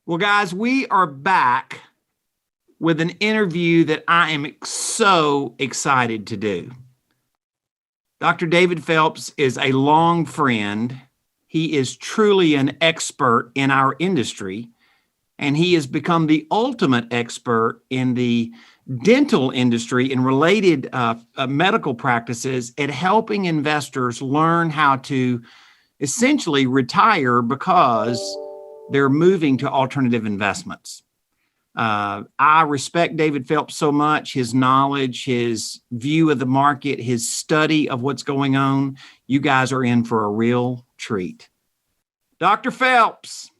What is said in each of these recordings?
Well, guys, we are back with an interview that I am so excited to do. Dr. David Phelps is a long friend. He is truly an expert in our industry, and he has become the ultimate expert in the dental industry and related medical practices at helping investors learn how to essentially retire because they're moving to alternative investments. I respect David Phelps so much, his knowledge, his view of the market, his study of what's going on. You guys are in for a real treat. Dr. Phelps.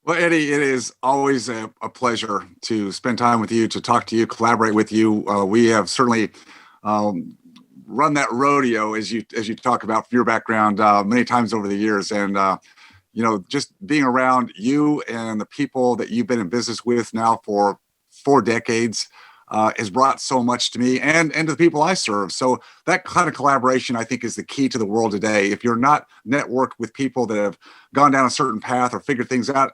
Well, Eddie, it is always a pleasure to spend time with you, to talk to you, collaborate with you. We have certainly run that rodeo, as you talk about from your background, many times over the years. And just being around you and the people that you've been in business with now for 4 decades has brought so much to me and to the people I serve. So that kind of collaboration, I think, is the key to the world today. If you're not networked with people that have gone down a certain path or figured things out,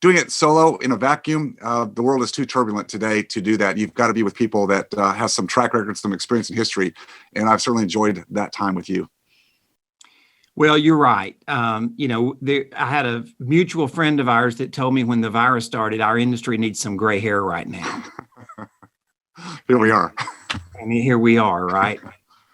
doing it solo in a vacuum, the world is too turbulent today to do that. You've got to be with people that have some track record, some experience in history. And I've certainly enjoyed that time with you. Well, you're right. I had a mutual friend of ours that told me when the virus started, our industry needs some gray hair right now. Here we are. And here we are, right?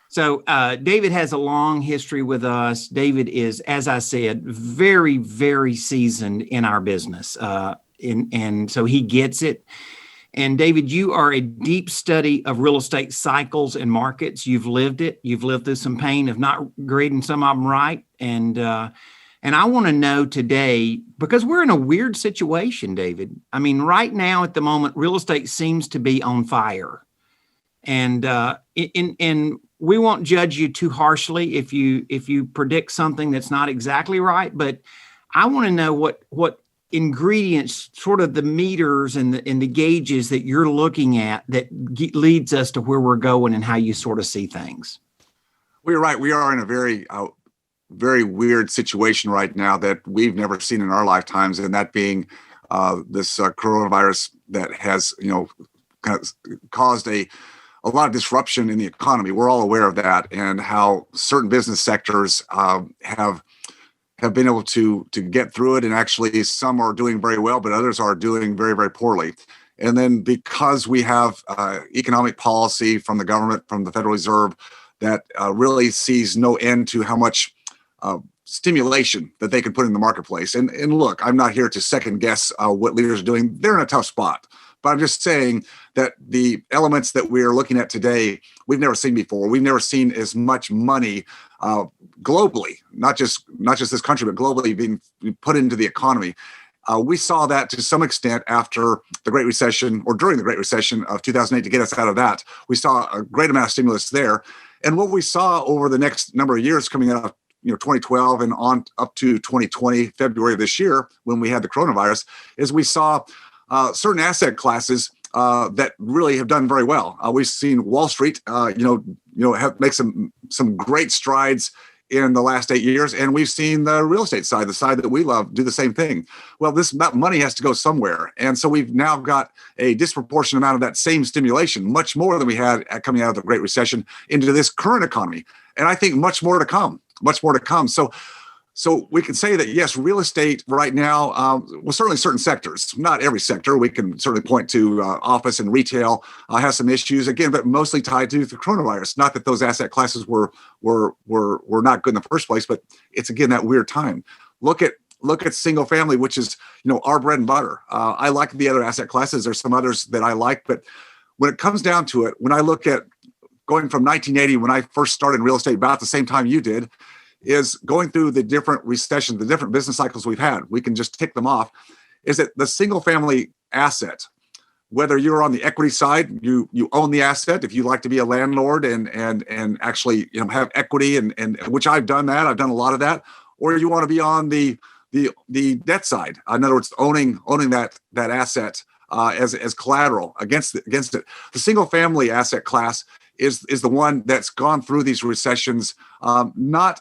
So David has a long history with us. David is, as I said, very, very seasoned in our business. And so he gets it. And David, you are a deep study of real estate cycles and markets. You've lived it. You've lived through some pain of not grading some of them right. And I want to know today, because we're in a weird situation, David. I mean, right now at the moment, real estate seems to be on fire. And we won't judge you too harshly if you predict something that's not exactly right. But I want to know what ingredients, sort of the meters and the gauges that you're looking at that leads us to where we're going and how you sort of see things. Well, you're right. We are in a very weird situation right now that we've never seen in our lifetimes, and that being this coronavirus that has kind of caused a lot of disruption in the economy. We're all aware of that, and how certain business sectors have been able to get through it, and actually some are doing very well, but others are doing very, very poorly. And then because we have economic policy from the government, from the Federal Reserve, that really sees no end to how much stimulation that they can put in the marketplace. And look, I'm not here to second guess what leaders are doing. They're in a tough spot. But I'm just saying that the elements that we are looking at today, we've never seen before. We've never seen as much money globally, not just this country, but globally being put into the economy. We saw that to some extent after the Great Recession, or during the Great Recession of 2008, to get us out of that. We saw a great amount of stimulus there. And what we saw over the next number of years coming out of 2012 and on up to 2020, February of this year, when we had the coronavirus, is we saw certain asset classes that really have done very well. We've seen Wall Street, make some great strides in the last 8 years, and we've seen the real estate side, the side that we love, do the same thing. Well, this money has to go somewhere, and so we've now got a disproportionate amount of that same stimulation, much more than we had coming out of the Great Recession, into this current economy, and I think much more to come. So we can say that, yes, real estate right now, certainly certain sectors, not every sector. We can certainly point to office and retail has some issues, again, but mostly tied to the coronavirus. Not that those asset classes were not good in the first place, but it's, again, that weird time. Look at single family, which is, our bread and butter. I like the other asset classes. There's some others that I like, but when it comes down to it, when I look at going from 1980, when I first started in real estate about the same time you did, is going through the different recessions, the different business cycles we've had. We can just tick them off. Is that the single family asset, whether you're on the equity side, you own the asset, if you like to be a landlord and actually have equity, and which I've done that, I've done a lot of that, or you want to be on the debt side. In other words, owning that asset as collateral against it. The single family asset class is the one that's gone through these recessions, not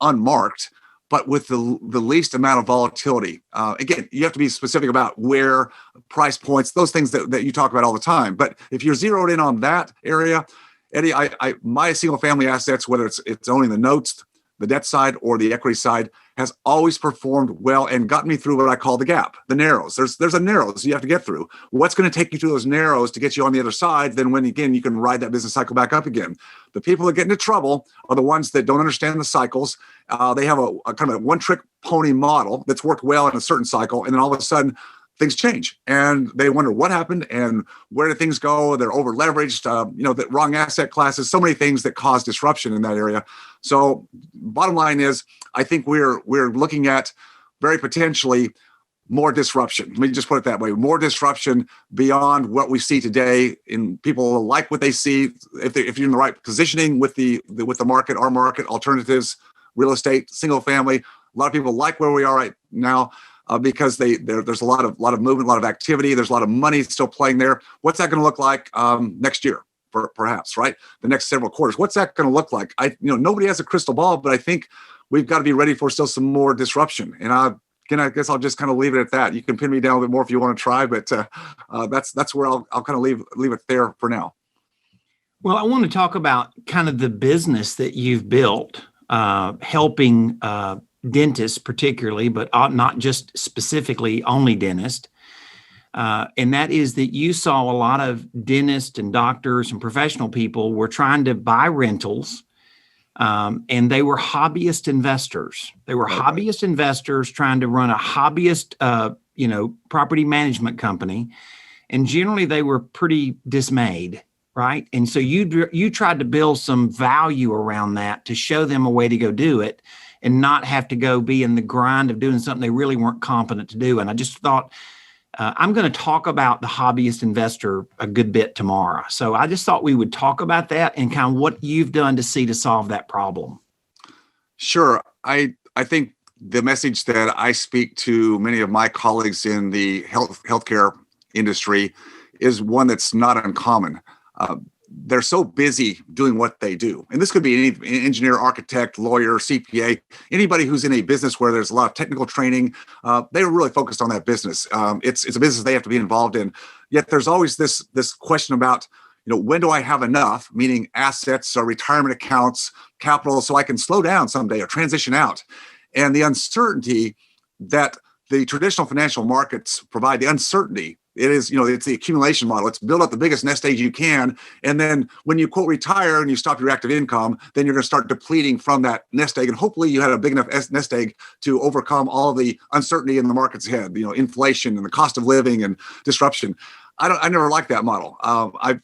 unmarked, but with the least amount of volatility. Again, you have to be specific about where, price points, those things that you talk about all the time. But if you're zeroed in on that area, Eddie, my single family assets, whether it's owning the notes, the debt side or the equity side, has always performed well and gotten me through what I call the gap, the narrows. There's a narrows you have to get through. What's going to take you through those narrows to get you on the other side? Then when, again, you can ride that business cycle back up again. The people that get into trouble are the ones that don't understand the cycles. They have a kind of a one-trick pony model that's worked well in a certain cycle, and then all of a sudden things change and they wonder what happened and where did things go. They're over leveraged, the wrong asset classes, so many things that cause disruption in that area. So bottom line is, I think we're looking at very potentially more disruption. Let me just put it that way, more disruption beyond what we see today. In people like what they see. If you're in the right positioning with the market, our market, alternatives, real estate, single family, a lot of people like where we are right now. Because there's a lot of movement, a lot of activity. There's a lot of money still playing there. What's that going to look like next year, perhaps, right? The next several quarters. What's that going to look like? Nobody has a crystal ball, but I think we've got to be ready for still some more disruption. And I guess I'll just kind of leave it at that. You can pin me down a bit more if you want to try, but that's where I'll kind of leave it there for now. Well, I want to talk about kind of the business that you've built, helping dentists particularly, but not just specifically only dentists. And that is that you saw a lot of dentists and doctors and professional people were trying to buy rentals, and they were hobbyist investors. They were hobbyist investors trying to run a hobbyist, property management company. And generally they were pretty dismayed, right? And so you tried to build some value around that to show them a way to go do it and not have to go be in the grind of doing something they really weren't competent to do. And I just thought, I'm going to talk about the hobbyist investor a good bit tomorrow. So I just thought we would talk about that and kind of what you've done to solve that problem. Sure. I think the message that I speak to many of my colleagues in the healthcare industry is one that's not uncommon. They're so busy doing what they do. And this could be any engineer, architect, lawyer, CPA, anybody who's in a business where there's a lot of technical training. They're really focused on that business. It's a business they have to be involved in. Yet there's always this question about, when do I have enough, meaning assets or retirement accounts, capital, so I can slow down someday or transition out. And the uncertainty that the traditional financial markets provide, the uncertainty, it is, it's the accumulation model. It's build up the biggest nest egg you can. And then when you quote retire and you stop your active income, then you're going to start depleting from that nest egg. And hopefully you had a big enough nest egg to overcome all of the uncertainty in the markets ahead, inflation and the cost of living and disruption. I never liked that model.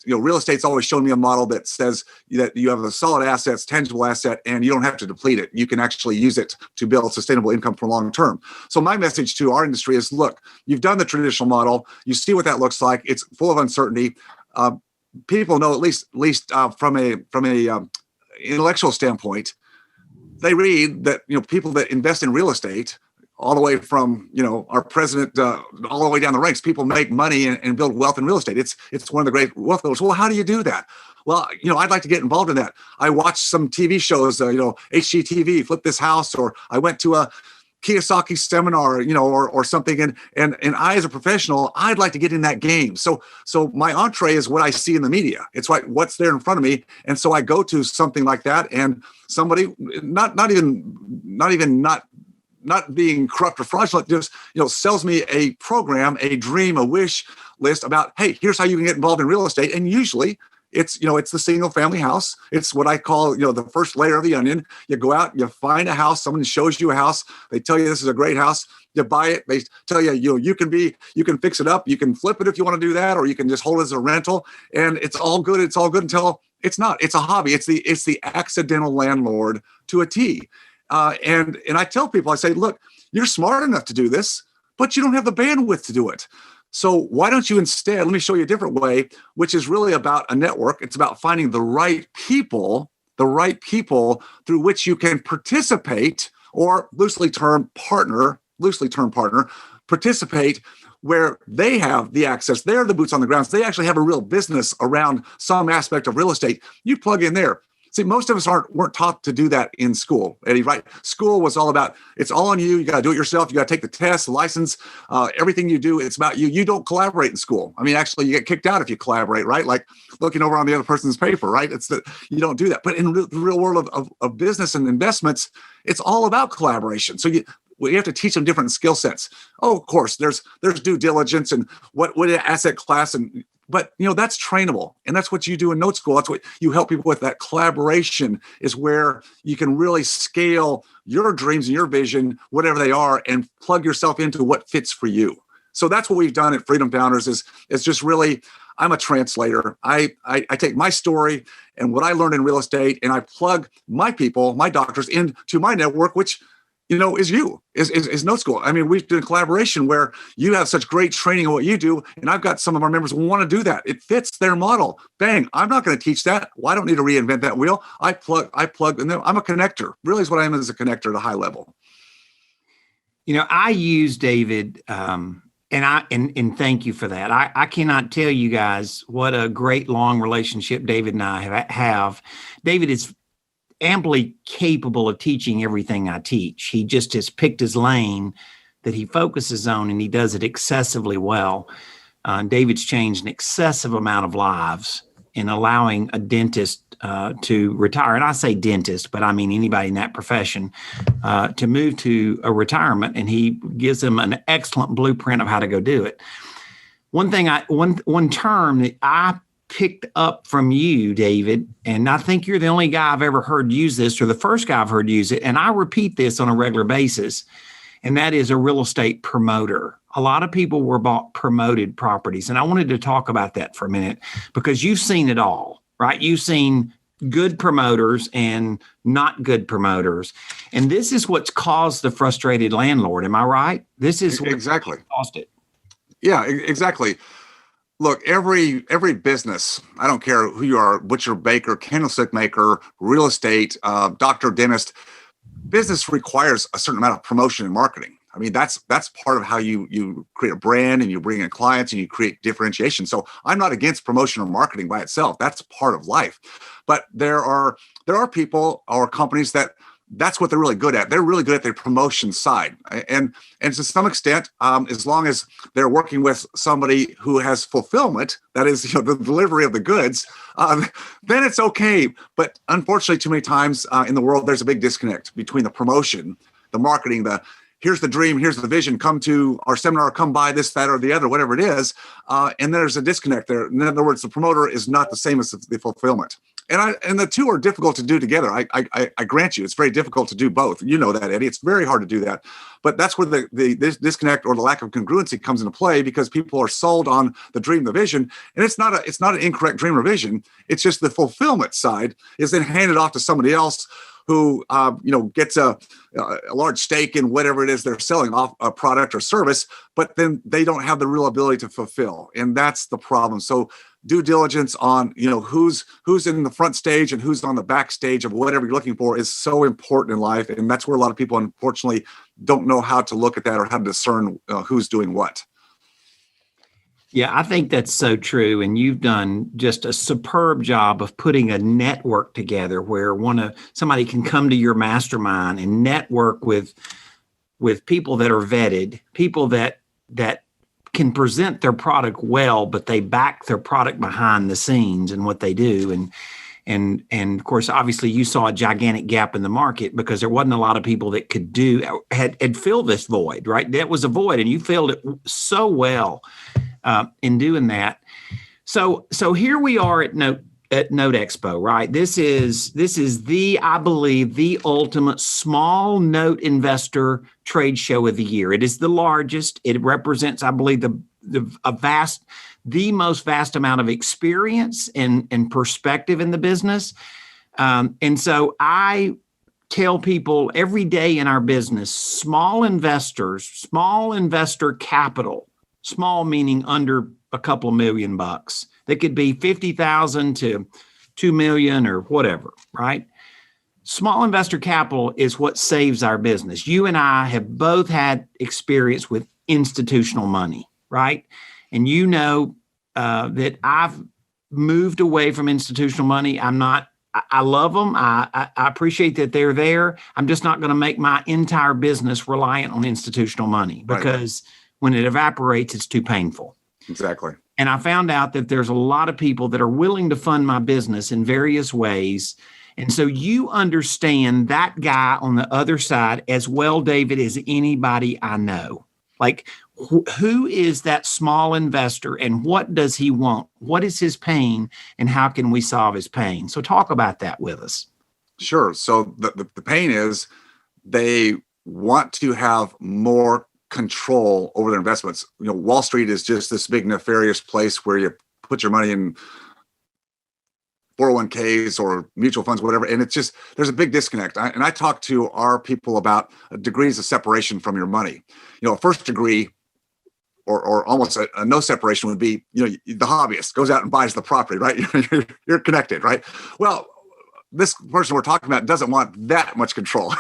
Real estate's always shown me a model that says that you have a solid assets, tangible asset, and you don't have to deplete it. You can actually use it to build sustainable income for long term. So my message to our industry is, look, you've done the traditional model. You see what that looks like. It's full of uncertainty. People know, at least from a intellectual standpoint, they read that people that invest in real estate, all the way from, our president, all the way down the ranks, people make money and build wealth in real estate. It's one of the great wealth builders. Well, how do you do that? Well, I'd like to get involved in that. I watched some TV shows, HGTV, Flip This House, or I went to a Kiyosaki seminar, or something. And I, as a professional, I'd like to get in that game. So my entree is what I see in the media. It's what's there in front of me. And so I go to something like that, and somebody not being corrupt or fraudulent, just sells me a program, a dream, a wish list about, hey, here's how you can get involved in real estate. And usually it's the single family house. It's what I call the first layer of the onion. You go out, you find a house, someone shows you a house, they tell you this is a great house, you buy it, they tell you you can fix it up, you can flip it if you want to do that, or you can just hold it as a rental, and it's all good until it's not. It's a hobby. It's the accidental landlord to a T. And I tell people, I say, look, you're smart enough to do this, but you don't have the bandwidth to do it. So why don't you instead, let me show you a different way, which is really about a network. It's about finding the right people through which you can participate, or loosely termed partner, participate, where they have the access. They're the boots on the ground. So they actually have a real business around some aspect of real estate. You plug in there. See, most of us weren't taught to do that in school, Eddie, right? School was all about, it's all on you. You got to do it yourself. You got to take the test, the license, everything you do, it's about you. You don't collaborate in school. I mean, actually, you get kicked out if you collaborate, right? Like looking over on the other person's paper, right? It's that you don't do that. But in the real world of business and investments, it's all about collaboration. So we have to teach them different skill sets. Oh, of course, there's due diligence and what asset class, but that's trainable, and that's what you do in Note School. That's what you help people with. That collaboration is where you can really scale your dreams and your vision, whatever they are, and plug yourself into what fits for you. So that's what we've done at Freedom Founders. Is just really, I'm a translator. I take my story and what I learned in real estate, and I plug my people, my doctors, into my network, which is Note School. I mean, we've done a collaboration where you have such great training in what you do, and I've got some of our members who want to do that. It fits their model. Bang! I'm not going to teach that. Well, I don't need to reinvent that wheel. I plug, and then I'm a connector. Really, is what I am as a connector at a high level. I use David, and thank you for that. I cannot tell you guys what a great long relationship David and I have. David is amply capable of teaching everything I teach. He just has picked his lane that he focuses on, and he does it excessively well. David's changed an excessive amount of lives in allowing a dentist to retire. And I say dentist, but I mean anybody in that profession to move to a retirement, and he gives them an excellent blueprint of how to go do it. One term that I picked up from you, David, and I think you're the only guy I've ever heard use this, or the first guy I've heard use it, and I repeat this on a regular basis, and that is a real estate promoter. A lot of people were bought promoted properties, and I wanted to talk about that for a minute because you've seen it all, right? You've seen good promoters and not good promoters, and this is what's caused the frustrated landlord. Am I right? This is what exactly caused it. Yeah, exactly. Look, every business, I don't care who you are, butcher, baker, candlestick maker, real estate, doctor, dentist, business requires a certain amount of promotion and marketing. I mean, that's part of how you create a brand, and you bring in clients, and you create differentiation. So I'm not against promotion or marketing by itself. That's part of life. But there are people or companies that's what they're really good at. They're really good at the promotion side. And to some extent, as long as they're working with somebody who has fulfillment, that is the delivery of the goods, then it's okay. But unfortunately, too many times in the world, there's a big disconnect between the promotion, the marketing, here's the dream, here's the vision, come to our seminar, come buy this, that, or the other, whatever it is. And there's a disconnect there. In other words, the promoter is not the same as the fulfillment. And the two are difficult to do together. I grant you, it's very difficult to do both. You know that, Eddie. It's very hard to do that. But that's where this disconnect or the lack of congruency comes into play, because people are sold on the dream, the vision, and it's not an incorrect dream or vision. It's just the fulfillment side is then handed off to somebody else who gets a large stake in whatever it is they're selling, off a product or service, but then they don't have the real ability to fulfill, and that's the problem. So due diligence on who's in the front stage and who's on the back stage of whatever you're looking for is so important in life, and that's where a lot of people unfortunately don't know how to look at that or how to discern who's doing what. Yeah, I think that's so true. And you've done just a superb job of putting a network together where somebody can come to your mastermind and network with people that are vetted, people that can present their product well, but they back their product behind the scenes and what they do. And of course, obviously you saw a gigantic gap in the market because there wasn't a lot of people that could had filled this void, right? That was a void, and you filled it so well in doing that. So here we are at NoteExpo, right? This is I believe the ultimate small note investor trade show of the year. It is the largest. It represents, I believe, the most vast amount of experience and perspective in the business. And so I tell people every day in our business, small investors, small investor capital, small meaning under a couple of $1 million, that could be 50,000 to 2 million or whatever, right? Small investor capital is what saves our business. You and I have both had experience with institutional money, right? And that I've moved away from institutional money. I'm not I love them. I appreciate that they're there. I'm just not going to make my entire business reliant on institutional money because when it evaporates, it's too painful. Exactly. And I found out that there's a lot of people that are willing to fund my business in various ways. And so you understand that guy on the other side as well, David, as anybody I know. Like, who is that small investor and what does he want? What is his pain and how can we solve his pain? So talk about that with us. Sure. So the pain is they want to have more control over their investments. Wall Street is just this big nefarious place where you put your money in 401ks or mutual funds, whatever. And it's just, there's a big disconnect. I talk to our people about degrees of separation from your money. A first degree or almost a no separation would be, the hobbyist goes out and buys the property, right? You're connected, right? Well, this person we're talking about doesn't want that much control,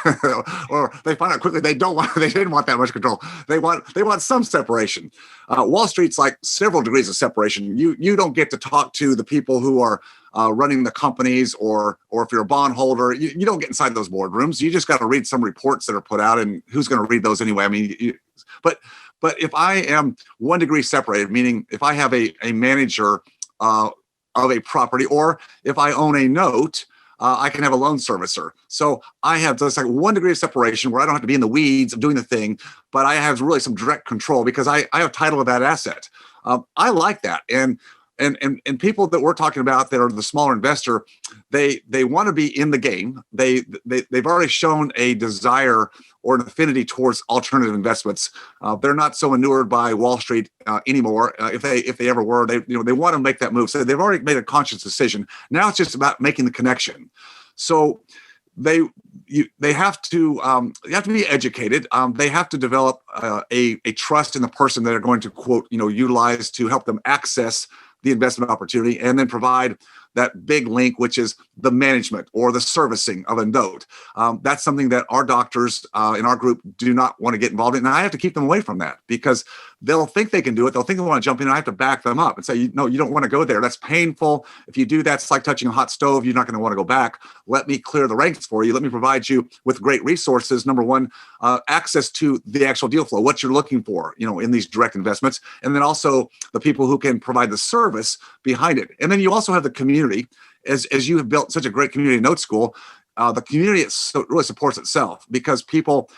or they find out quickly they didn't want that much control. They want some separation. Wall Street's like several degrees of separation. You don't get to talk to the people who are running the companies, or if you're a bondholder, you don't get inside those boardrooms. You just got to read some reports that are put out, and who's going to read those anyway? I mean, but if I am 1 degree separated, meaning if I have a manager of a property, or if I own a note, I can have a loan servicer. So I have just like 1 degree of separation where I don't have to be in the weeds of doing the thing, but I have really some direct control because I have title of that asset. I like that. And people that we're talking about that are the smaller investor, they want to be in the game. They've already shown a desire or an affinity towards alternative investments. They're not so inured by Wall Street anymore. If they ever were, they want to make that move. So they've already made a conscious decision. Now it's just about making the connection. So they have to be educated. They have to develop a trust in the person that are going to quote utilize to help them access the investment opportunity, and then provide that big link, which is the management or the servicing of a note. That's something that our doctors in our group do not want to get involved in. And I have to keep them away from that because they'll think they can do it. They'll think they want to jump in, and I have to back them up and say, no, you don't want to go there. That's painful. If you do that, it's like touching a hot stove. You're not going to want to go back. Let me clear the ranks for you. Let me provide you with great resources. Number one, access to the actual deal flow, what you're looking for, in these direct investments. And then also the people who can provide the service behind it. And then you also have the community. As you have built such a great community note school, the community really supports itself because people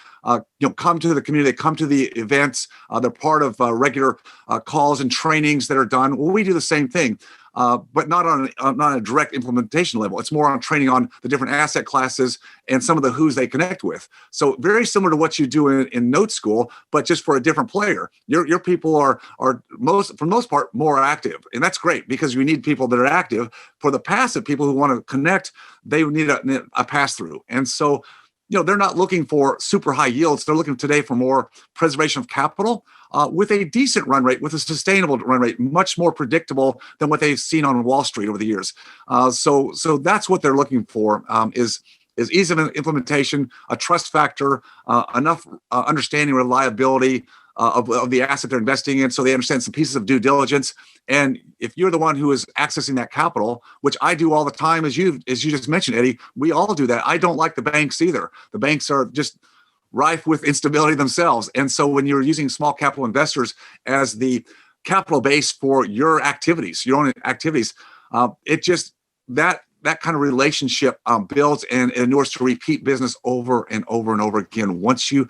come to the community, they come to the events, they're part of regular calls and trainings that are done. Well, we do the same thing, but not on a direct implementation level. It's more on training on the different asset classes and some of the who's they connect with. So very similar to what you do in note school, but just for a different player. Your people are for the most part more active, and that's great because you need people that are active. For the passive people who want to connect, they need a pass through, and so. They're not looking for super high yields. They're looking today for more preservation of capital with a decent run rate, with a sustainable run rate, much more predictable than what they've seen on Wall Street over the years. So that's what they're looking for is ease of implementation, a trust factor, enough understanding, reliability of the asset they're investing in, so they understand some pieces of due diligence. And if you're the one who is accessing that capital, which I do all the time, as you just mentioned, Eddie, we all do that. I don't like the banks either. The banks are just rife with instability themselves. And so when you're using small capital investors as the capital base for your activities, your own activities, it just that kind of relationship builds and inures to repeat business over and over and over again once you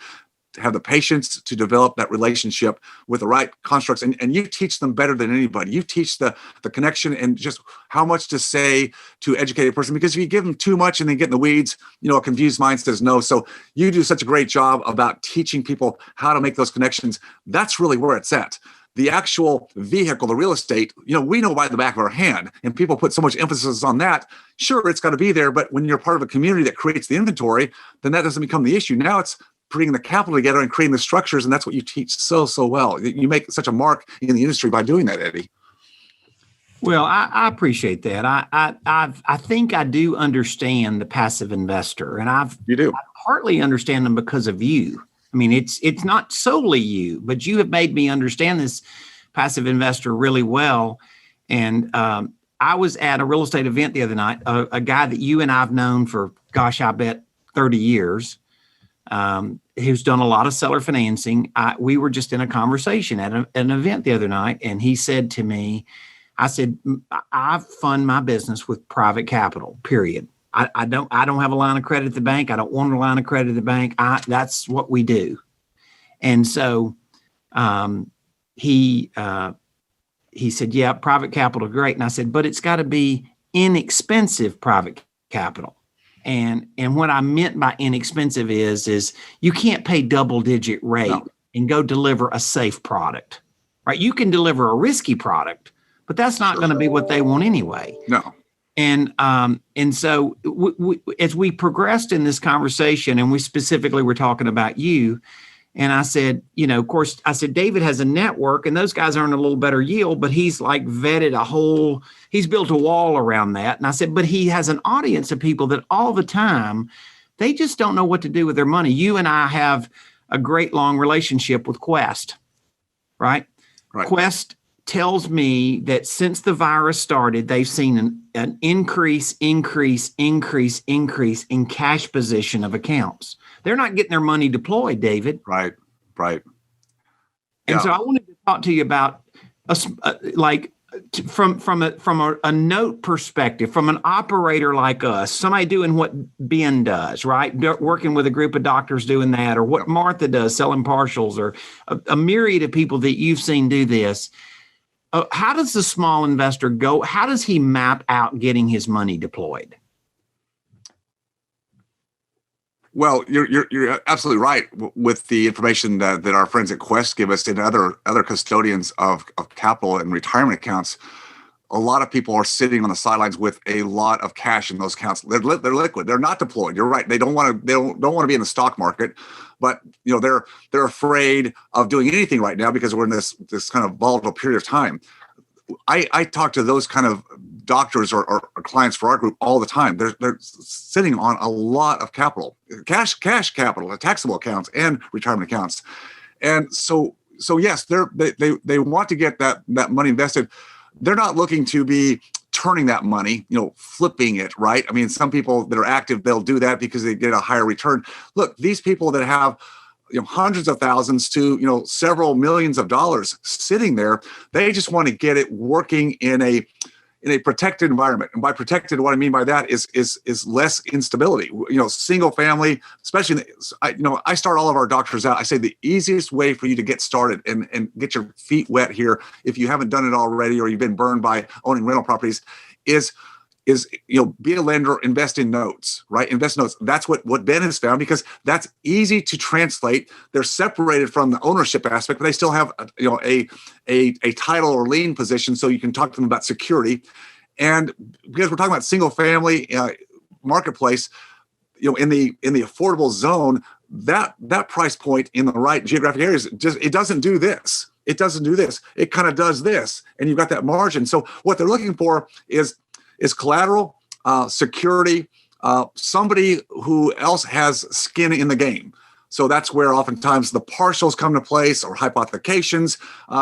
have the patience to develop that relationship with the right constructs. And you teach them better than anybody. You teach the connection and just how much to say to educate a person, because if you give them too much and they get in the weeds, a confused mind says no. So you do such a great job about teaching people how to make those connections. That's really where it's at. The actual vehicle, the real estate, we know by the back of our hand, and people put so much emphasis on that. Sure, it's got to be there, but when you're part of a community that creates the inventory, then that doesn't become the issue. Now it's bringing the capital together and creating the structures, and that's what you teach so well. You make such a mark in the industry by doing that, Eddie. Well, I appreciate that. I think I do understand the passive investor, and I partly understand them because of you. I mean, it's not solely you, but you have made me understand this passive investor really well. And I was at a real estate event the other night, a guy that you and I've known for, gosh, I bet 30 years, who's done a lot of seller financing. We were just in a conversation at an event the other night, and he said to me, I said, I fund my business with private capital, period. I don't have a line of credit at the bank. I don't want a line of credit at the bank. That's what we do. And so he said, yeah, private capital, great. And I said, but it's got to be inexpensive private capital. And what I meant by inexpensive is you can't pay double-digit rate and go deliver a safe product, right? You can deliver a risky product, but that's not going to be what they want anyway. No. And so as we progressed in this conversation, and we specifically were talking about you, and I said, of course, I said, David has a network, and those guys earn a little better yield, but he's like vetted he's built a wall around that. And I said, but he has an audience of people that all the time, they just don't know what to do with their money. You and I have a great long relationship with Quest, right? Quest tells me that since the virus started, they've seen an increase in cash position of accounts. They're not getting their money deployed, David. Right. And so I wanted to talk to you about from a note perspective, from an operator like us, somebody doing what Ben does, right? Working with a group of doctors doing that, or what Martha does, selling partials, or a myriad of people that you've seen do this. How does the small investor go? How does he map out getting his money deployed? Well, you're absolutely right with the information that our friends at Quest give us and other custodians of capital and retirement accounts. A lot of people are sitting on the sidelines with a lot of cash in those accounts. They're liquid. They're not deployed. You're right. They don't want to be in the stock market, but they're afraid of doing anything right now because we're in this kind of volatile period of time. I talk to those kind of doctors or clients for our group all the time. They're sitting on a lot of capital, cash capital, taxable accounts and retirement accounts, and so yes, they want to get that money invested. They're not looking to be turning that money, flipping it, right? I mean, some people that are active, they'll do that because they get a higher return. Look, these people that have hundreds of thousands to several millions of dollars sitting there, they just want to get it working in a protected environment. And by protected, what I mean by that is less instability. Single family, especially. I start all of our doctors out. I say the easiest way for you to get started and get your feet wet here, if you haven't done it already or you've been burned by owning rental properties, is be a lender, invest in notes, right? Invest in notes. That's what Ben has found, because that's easy to translate. They're separated from the ownership aspect, but they still have a title or lien position, so you can talk to them about security. And because we're talking about single family marketplace, in the affordable zone, that price point in the right geographic areas, it doesn't do this. It doesn't do this. It kind of does this, and you've got that margin. So what they're looking for is collateral, security, somebody who else has skin in the game. So that's where oftentimes the partials come to place, or hypothecations,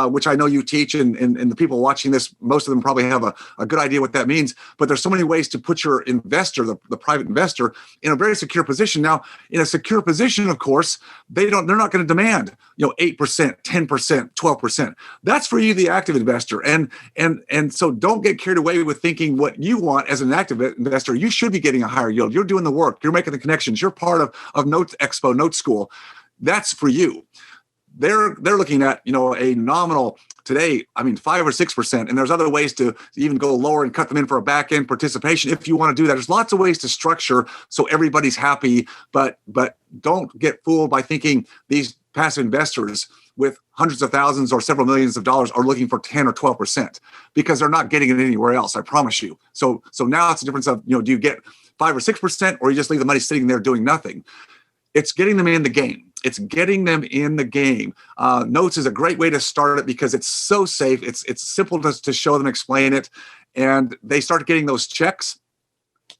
which I know you teach, and the people watching this, most of them probably have a good idea what that means. But there's so many ways to put your investor, the private investor, in a very secure position. Now, in a secure position, of course, they're not going to demand 8%, 10%, 12%. That's for you, the active investor. And so don't get carried away with thinking what you want as an active investor. You should be getting a higher yield. You're doing the work. You're making the connections. You're part of NoteExpo, Note School. That's for you. They're looking at a nominal today, 5 or 6%, and there's other ways to even go lower and cut them in for a back end participation if you want to do that. There's lots of ways to structure so everybody's happy, but don't get fooled by thinking these passive investors with hundreds of thousands or several millions of dollars are looking for 10 or 12%, because they're not getting it anywhere else. I promise you. So now it's a difference of do you get 5 or 6%, or you just leave the money sitting there doing nothing? It's getting them in the game. It's getting them in the game. Notes is a great way to start it because it's so safe. It's simple to show them, explain it, and they start getting those checks.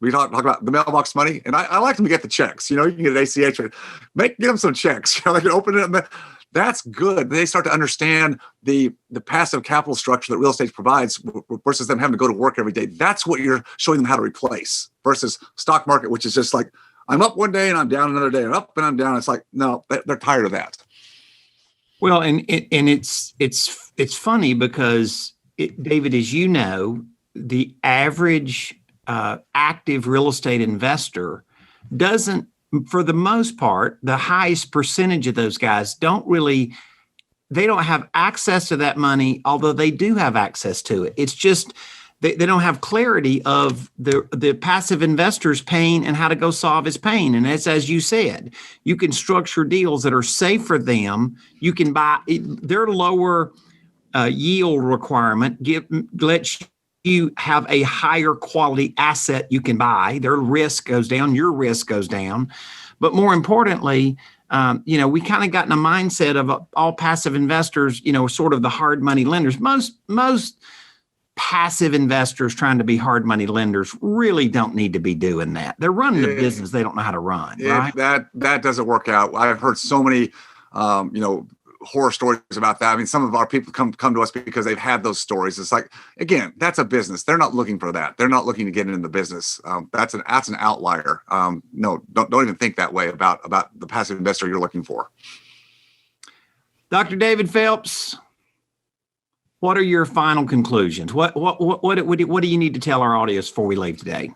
We talk about the mailbox money, and I like them to get the checks. You can get an ACH, get them some checks. They can open it, and that's good. They start to understand the passive capital structure that real estate provides versus them having to go to work every day. That's what you're showing them how to replace versus stock market, which is just like, I'm up one day and I'm down another day, and up and I'm down. It's like, no, they're tired of that. Well, and it's funny because David, as you know, the average active real estate investor doesn't, for the most part, the highest percentage of those guys they don't have access to that money, although they do have access to it. It's just they don't have clarity of the passive investor's pain and how to go solve his pain. And it's, as you said, you can structure deals that are safe for them. You can buy their lower yield requirement, lets you have a higher quality asset you can buy. Their risk goes down, your risk goes down. But more importantly, we kind of got in a mindset of all passive investors, sort of the hard money lenders. Most passive investors trying to be hard money lenders really don't need to be doing that. They're running a business they don't know how to run, right? That doesn't work out. I've heard so many, horror stories about that. I mean, some of our people come to us because they've had those stories. It's like, again, that's a business. They're not looking for that. They're not looking to get into the business. That's an outlier. No, don't even think that way about the passive investor you're looking for. Dr. David Phelps, what are your final conclusions? What do you need to tell our audience before we leave today?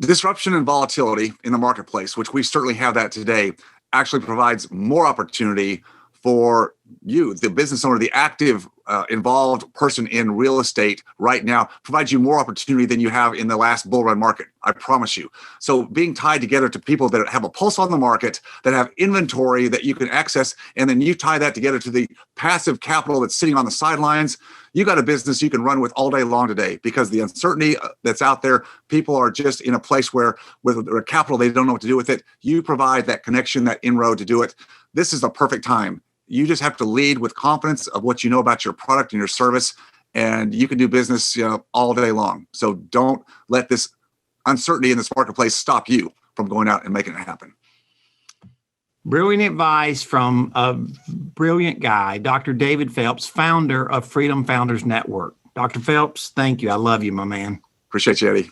Disruption and volatility in the marketplace, which we certainly have that today, actually provides more opportunity for you, the business owner, the active, involved person in real estate right now, provides you more opportunity than you have in the last bull run market. I promise you. So being tied together to people that have a pulse on the market, that have inventory that you can access, and then you tie that together to the passive capital that's sitting on the sidelines, you got a business you can run with all day long today, because the uncertainty that's out there, people are just in a place where with their capital, they don't know what to do with it. You provide that connection, that inroad to do it. This is a perfect time. You just have to lead with confidence of what you know about your product and your service, and you can do business, all day long. So don't let this uncertainty in this marketplace stop you from going out and making it happen. Brilliant advice from a brilliant guy, Dr. David Phelps, founder of Freedom Founders Network. Dr. Phelps, thank you. I love you, my man. Appreciate you, Eddie.